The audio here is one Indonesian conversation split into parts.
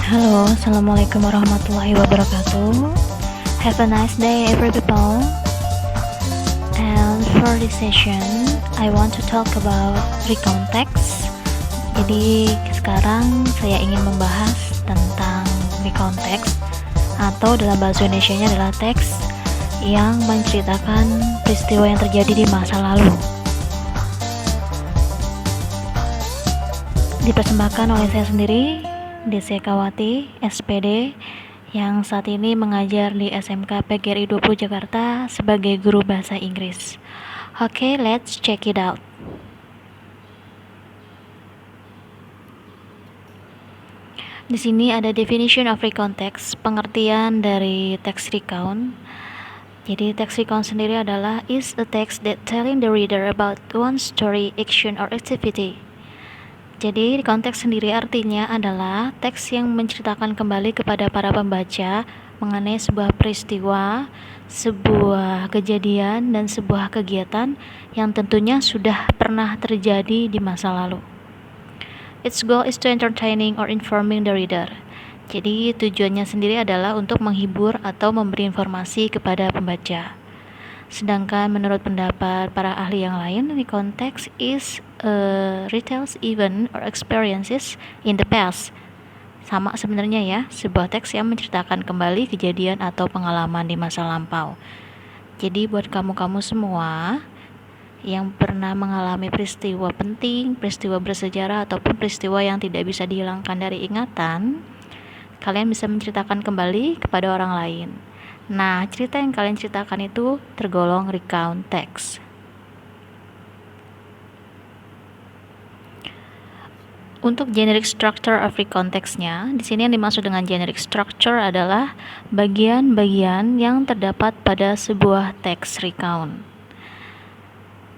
Halo, Assalamualaikum warahmatullahi wabarakatuh. Have a nice day, every people. And for this session, I want to talk about recontext. Jadi sekarang saya ingin membahas tentang recontext, atau dalam bahasa Indonesianya adalah teks yang menceritakan peristiwa yang terjadi di masa lalu. Dipersembahkan oleh saya sendiri, Desi Kawati, SPD, yang saat ini mengajar di SMK PGRI 20 Jakarta sebagai guru bahasa Inggris. Oke, let's check it out. Di sini ada definition of recontext, pengertian dari text recount. Jadi text recount sendiri adalah is a text that telling the reader about one story, action, or activity. Jadi konteks sendiri artinya adalah teks yang menceritakan kembali kepada para pembaca mengenai sebuah peristiwa, sebuah kejadian, dan sebuah kegiatan yang tentunya sudah pernah terjadi di masa lalu. Its goal is to entertaining or informing the reader. Jadi tujuannya sendiri adalah untuk menghibur atau memberi informasi kepada pembaca. Sedangkan menurut pendapat para ahli yang lain, recontext is retells event or experiences in the past. Sama sebenarnya ya, sebuah teks yang menceritakan kembali kejadian atau pengalaman di masa lampau. Jadi buat kamu-kamu semua yang pernah mengalami peristiwa penting, peristiwa bersejarah, ataupun peristiwa yang tidak bisa dihilangkan dari ingatan, kalian bisa menceritakan kembali kepada orang lain. Nah, cerita yang kalian ceritakan itu tergolong recount text. Untuk generic structure of recontext-nya, di sini yang dimaksud dengan generic structure adalah bagian-bagian yang terdapat pada sebuah teks recount.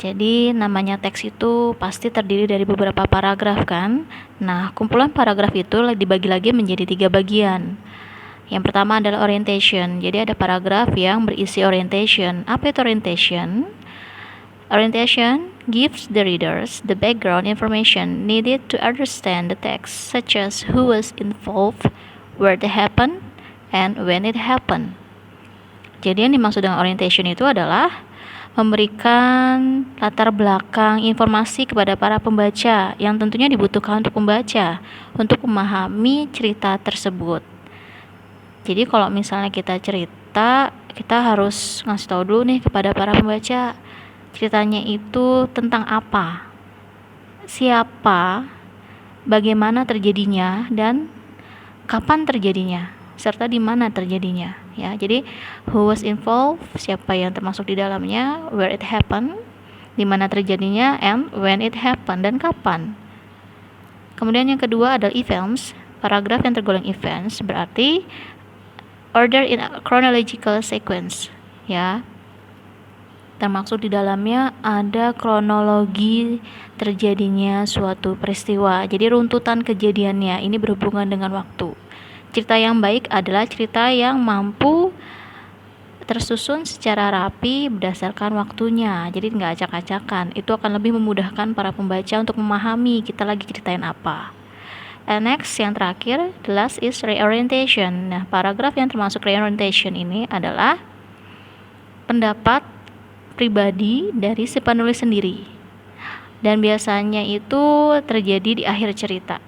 Jadi namanya teks itu pasti terdiri dari beberapa paragraf kan? Nah, kumpulan paragraf itu dibagi lagi menjadi 3 bagian. Yang pertama adalah orientation. Jadi ada paragraf yang berisi orientation. Apa itu orientation? Orientation gives the readers the background information needed to understand the text, such as who was involved, where it happened, and when it happened. Jadi yang dimaksud dengan orientation itu adalah memberikan latar belakang informasi kepada para pembaca yang tentunya dibutuhkan untuk pembaca untuk memahami cerita tersebut. Jadi kalau misalnya kita cerita, kita harus ngasih tahu dulu nih kepada para pembaca ceritanya itu tentang apa, siapa, bagaimana terjadinya, dan kapan terjadinya, serta di mana terjadinya. Ya, jadi who was involved, siapa yang termasuk di dalamnya, where it happened, di mana terjadinya, and when it happened, dan kapan. Kemudian yang kedua adalah events. Paragraf yang tergolong events berarti order in a chronological sequence, ya. Termaksud di dalamnya ada kronologi terjadinya suatu peristiwa. Jadi runtutan kejadiannya ini berhubungan dengan waktu. Cerita yang baik adalah cerita yang mampu tersusun secara rapi berdasarkan waktunya. Jadi nggak acak-acakan. Itu akan lebih memudahkan para pembaca untuk memahami kita lagi ceritain apa. And next, yang terakhir, the last is reorientation. Nah, paragraf yang termasuk reorientation ini adalah pendapat pribadi dari si penulis sendiri. Dan biasanya itu terjadi di akhir cerita.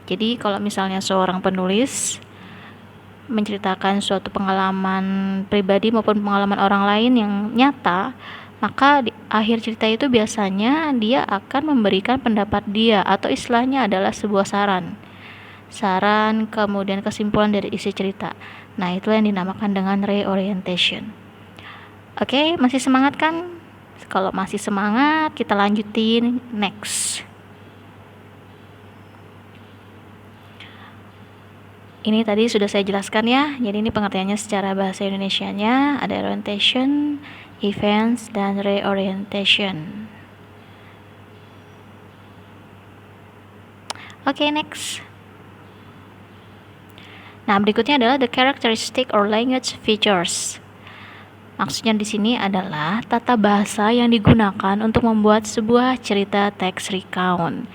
Jadi kalau misalnya seorang penulis menceritakan suatu pengalaman pribadi maupun pengalaman orang lain yang nyata, maka di akhir cerita itu biasanya dia akan memberikan pendapat dia, atau istilahnya adalah sebuah saran, kemudian kesimpulan dari isi cerita. Nah, itulah yang dinamakan dengan reorientation. Oke, masih semangat kan? Kalau masih semangat, kita lanjutin next. Ini tadi sudah saya jelaskan ya. Jadi ini pengertiannya secara bahasa Indonesianya ada orientation, events, dan reorientation. Oke, next. Nah, berikutnya adalah the characteristic or language features. Maksudnya di sini adalah tata bahasa yang digunakan untuk membuat sebuah cerita teks recount.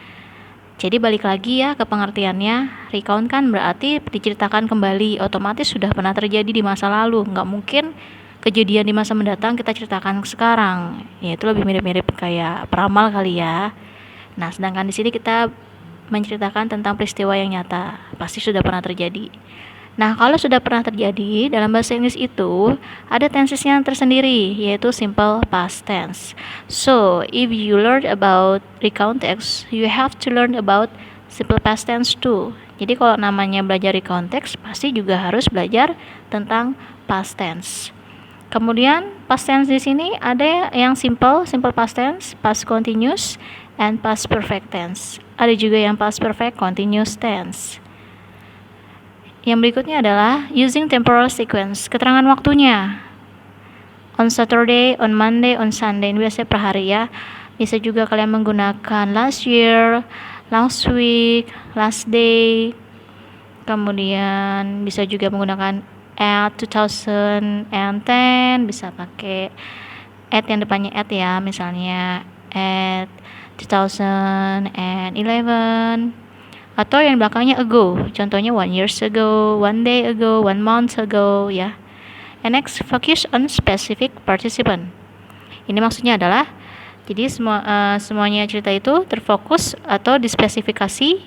Jadi balik lagi ya ke pengertiannya, recount kan berarti diceritakan kembali, otomatis sudah pernah terjadi di masa lalu, nggak mungkin kejadian di masa mendatang kita ceritakan sekarang. Ya itu lebih mirip-mirip kayak peramal kali ya. Nah, sedangkan di sini kita menceritakan tentang peristiwa yang nyata, pasti sudah pernah terjadi. Nah, kalau sudah pernah terjadi, dalam bahasa Inggris itu ada tensesnya tersendiri, yaitu simple past tense. So, if you learn about recount text, you have to learn about simple past tense too. Jadi kalau namanya belajar recount text, pasti juga harus belajar tentang past tense. Kemudian past tense di sini ada yang simple past tense, past continuous, and past perfect tense. Ada juga yang past perfect continuous tense. Yang berikutnya adalah using temporal sequence, keterangan waktunya. On Saturday, on Monday, on Sunday, ini biasanya per hari ya. Bisa juga kalian menggunakan last year, last week, last day. Kemudian bisa juga menggunakan at 2010, bisa pakai at yang depannya at ya, misalnya at 2011, atau yang belakangnya ago, contohnya 1 years ago, 1 day ago, 1 month ago ya. And next, focus on specific participant. Ini maksudnya adalah jadi semuanya cerita itu terfokus atau dispesifikasi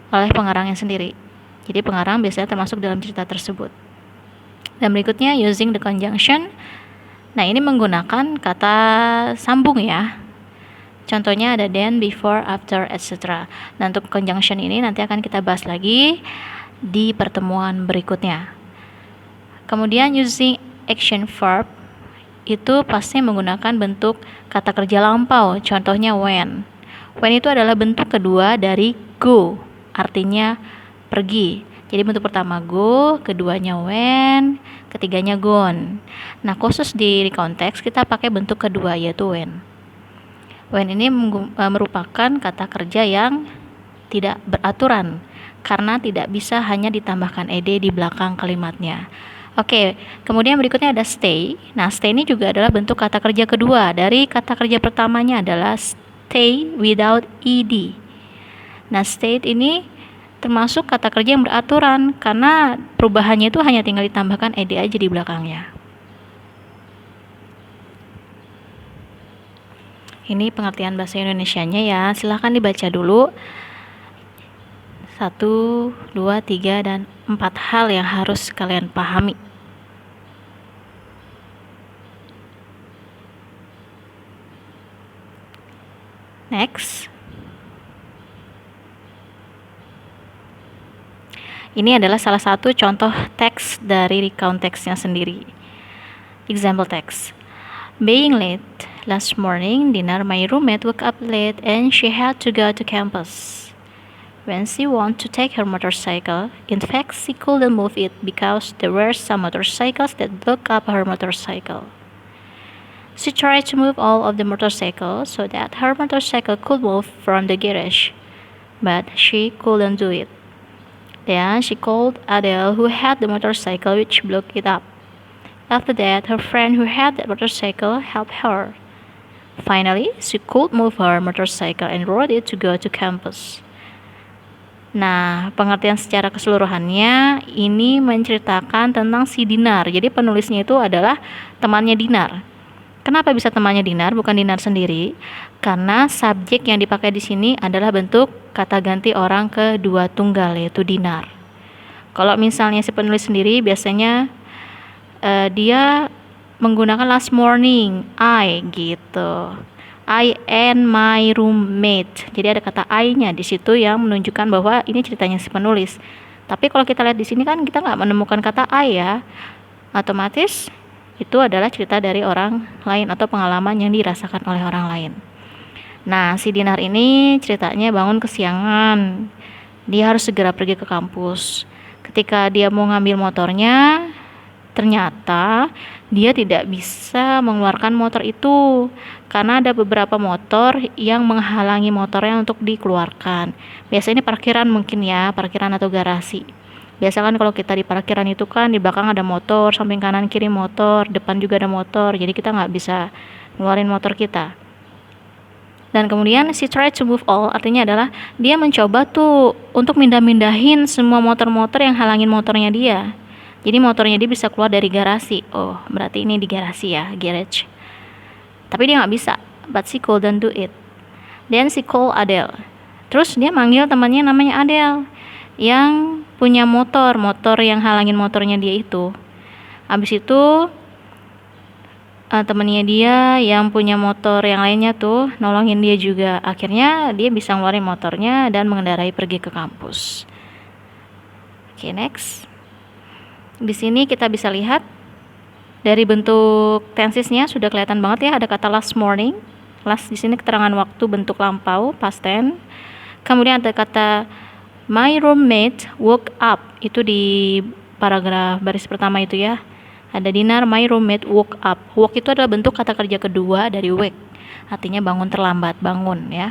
oleh pengarangnya sendiri. Jadi pengarang biasanya termasuk dalam cerita tersebut. Dan berikutnya using the conjunction. Nah, ini menggunakan kata sambung ya. Contohnya ada then, before, after, etc. Nah, untuk conjunction ini nanti akan kita bahas lagi di pertemuan berikutnya. Kemudian using action verb itu pasti menggunakan bentuk kata kerja lampau. Contohnya when. When itu adalah bentuk kedua dari go, artinya pergi. Jadi bentuk pertama go, keduanya when, ketiganya gone. Nah, khusus di konteks kita pakai bentuk kedua yaitu when. When ini merupakan kata kerja yang tidak beraturan karena tidak bisa hanya ditambahkan ed di belakang kalimatnya. Oke, kemudian berikutnya ada stay. Nah, stay ini juga adalah bentuk kata kerja kedua dari kata kerja pertamanya adalah stay without ed. Nah, stay ini termasuk kata kerja yang beraturan karena perubahannya itu hanya tinggal ditambahkan ed aja di belakangnya. Ini pengertian bahasa Indonesianya ya, silahkan dibaca dulu 1, 2, 3, dan 4 hal yang harus kalian pahami. Next. Ini adalah salah satu contoh teks dari recount teksnya sendiri. Example text. Being late last morning dinner, my roommate woke up late and she had to go to campus. When she wanted to take her motorcycle, in fact she couldn't move it because there were some motorcycles that blocked up her motorcycle. She tried to move all of the motorcycles so that her motorcycle could move from the garage, but she couldn't do it. Then she called Adele, who had the motorcycle which blocked it up. After that, her friend who had the motorcycle helped her. Finally, she could move her motorcycle and rode it to go to campus. Nah, pengertian secara keseluruhannya ini menceritakan tentang si Dinar. Jadi penulisnya itu adalah temannya Dinar. Kenapa bisa temannya Dinar, bukan Dinar sendiri? Karena subjek yang dipakai di sini adalah bentuk kata ganti orang kedua tunggal, yaitu Dinar. Kalau misalnya si penulis sendiri biasanya dia menggunakan last morning, I gitu. I and my roommate. Jadi ada kata I-nya di situ yang menunjukkan bahwa ini ceritanya si penulis. Tapi kalau kita lihat di sini kan kita nggak menemukan kata I ya. Otomatis itu adalah cerita dari orang lain atau pengalaman yang dirasakan oleh orang lain. Nah, si Dinar ini ceritanya bangun kesiangan. Dia harus segera pergi ke kampus. Ketika dia mau ngambil motornya, ternyata dia tidak bisa mengeluarkan motor itu karena ada beberapa motor yang menghalangi motornya untuk dikeluarkan. Biasanya ini parkiran mungkin ya, parkiran atau garasi. Biasa kan kalau kita di parkiran itu kan di belakang ada motor, samping kanan kiri motor, depan juga ada motor, jadi kita nggak bisa ngeluarin motor kita. Dan kemudian she tried to move all, artinya adalah dia mencoba tuh untuk mindahin semua motor-motor yang halangin motornya dia. Jadi motornya dia bisa keluar dari garasi. Oh, berarti ini di garasi ya, garage. Tapi dia nggak bisa, but she couldn't do it. Then she called Adele. Terus dia manggil temannya namanya Adele, yang punya motor yang halangin motornya dia itu. Habis itu temennya dia yang punya motor yang lainnya tuh nolongin dia juga. Akhirnya dia bisa ngeluarin motornya dan mengendarai pergi ke kampus. Oke, next. Di sini kita bisa lihat dari bentuk tensesnya sudah kelihatan banget ya, ada kata last morning. Last di sini keterangan waktu bentuk lampau, past tense. Kemudian ada kata my roommate woke up, itu di paragraf baris pertama itu ya. Ada Dinar, my roommate woke up. Woke itu adalah bentuk kata kerja kedua dari wake, artinya bangun terlambat, bangun ya.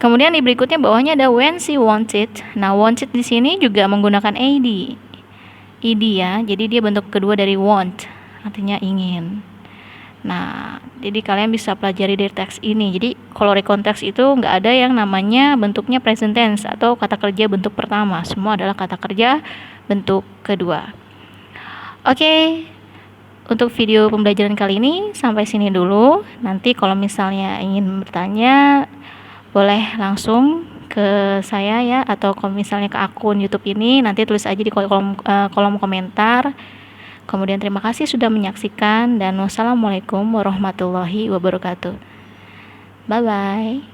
Kemudian di berikutnya bawahnya ada when she wanted. Nah, wanted di sini juga menggunakan ed ya. Jadi dia bentuk kedua dari want, artinya ingin. Nah, jadi kalian bisa pelajari dari teks ini. Jadi kalau rekonteks itu nggak ada yang namanya bentuknya present tense atau kata kerja bentuk pertama. Semua adalah kata kerja bentuk kedua. Oke, untuk video pembelajaran kali ini sampai sini dulu. Nanti kalau misalnya ingin bertanya, boleh langsung ke saya ya, atau kalau misalnya ke akun YouTube ini, nanti tulis aja di kolom komentar. Kemudian terima kasih sudah menyaksikan dan wassalamualaikum warahmatullahi wabarakatuh. Bye-bye.